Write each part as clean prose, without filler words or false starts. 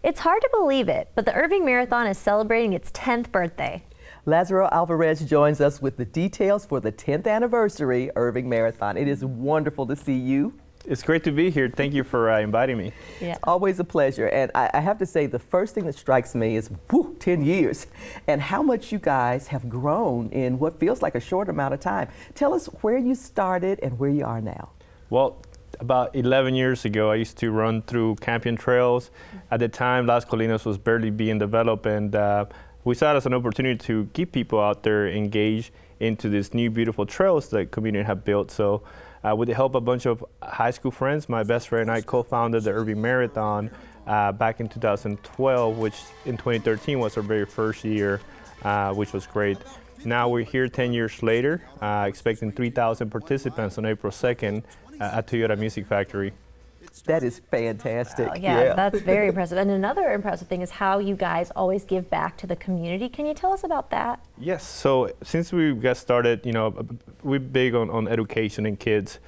It's hard to believe it, but the Irving Marathon is celebrating its 10th birthday. Lazaro Alvarez joins us with the details for the 10th anniversary Irving Marathon. It is wonderful to see you. It's great to be here. Thank you for inviting me. Yeah. Always a pleasure. And I have to say, the first thing that strikes me is, 10 years, and how much you guys have grown in what feels like a short amount of time. Tell us where you started and where you are now. Well, about 11 years ago, I used to run through Campion trails. At the time, Las Colinas was barely being developed, and we saw it as an opportunity to keep people out there engaged into these new beautiful trails that the community have built. So with the help of a bunch of high school friends, my best friend and I co-founded the Irving Marathon back in 2012, which in 2013 was our very first year, which was great. Now we're here 10 years later, expecting 3,000 participants on April 2nd at Toyota Music Factory. That is fantastic. Yeah, that's very impressive. And another impressive thing is how you guys always give back to the community. Can you tell us about that? Yes, so since we got started, we're big on education and kids.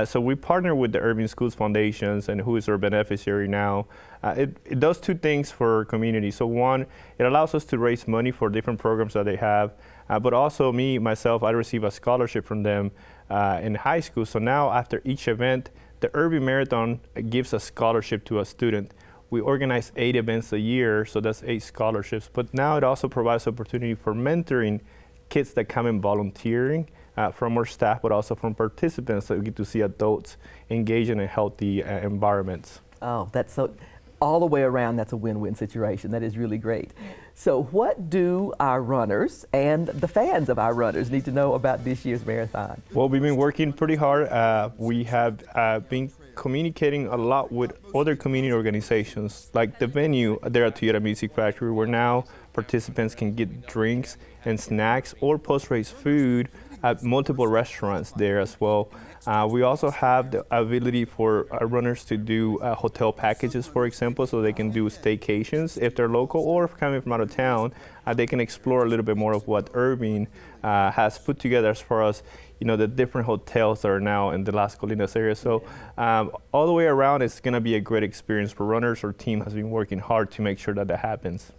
So we partner with the Irving Schools Foundations, and who is our beneficiary now. It does two things for our community. So one, it allows us to raise money for different programs that they have, but also myself, I receive a scholarship from them in high school. So now after each event, the Irving Marathon gives a scholarship to a student. We organize 8 events a year, so that's 8 scholarships. But now it also provides opportunity for mentoring kids that come in volunteering from our staff, but also from participants, so we get to see adults engage in a healthy environments. Oh, that's so, all the way around, that's a win-win situation. That is really great. So what do our runners and the fans of our runners need to know about this year's marathon? Well, we've been working pretty hard. We have been communicating a lot with other community organizations, like the venue there at Toyota Music Factory, where now participants can get drinks and snacks or post-race food at multiple restaurants there as well. We also have the ability for our runners to do hotel packages, for example, so they can do staycations if they're local, or if coming from out of town, they can explore a little bit more of what Irving has put together as far as the different hotels that are now in the Las Colinas area. So all the way around, it's going to be a great experience for runners. Our team has been working hard to make sure that happens.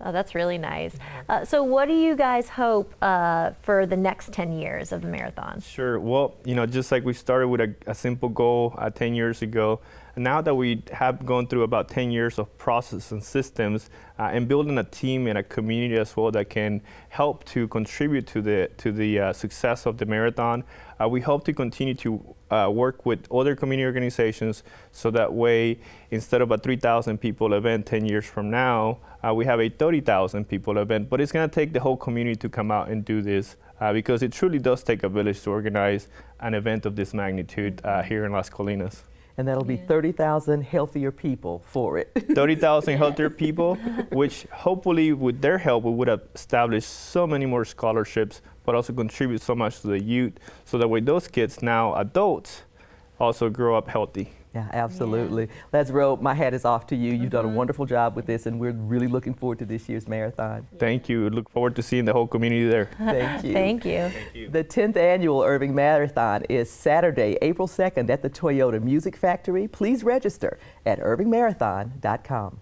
Oh, that's really nice. So what do you guys hope for the next 10 years of the marathon? Sure. Well, just like we started with a simple goal 10 years ago, now that we have gone through about 10 years of process and systems and building a team and a community as well that can help to contribute to the success of the marathon, we hope to continue to work with other community organizations, so that way, instead of a 3,000 people event 10 years from now, we have a 30,000 people event. But it's going to take the whole community to come out and do this, because it truly does take a village to organize an event of this magnitude here in Las Colinas. And that'll be 30,000 healthier people for it. 30,000 healthier people, which hopefully with their help, we would have established so many more scholarships, but also contribute so much to the youth, so that way those kids, now adults, also grow up healthy. Yeah, absolutely. Yeah. Lazaro, my hat is off to you. You've done a wonderful job with this, and we're really looking forward to this year's marathon. Thank you. Look forward to seeing the whole community there. Thank you. Thank you. Thank you. The 10th annual Irving Marathon is Saturday, April 2nd at the Toyota Music Factory. Please register at irvingmarathon.com.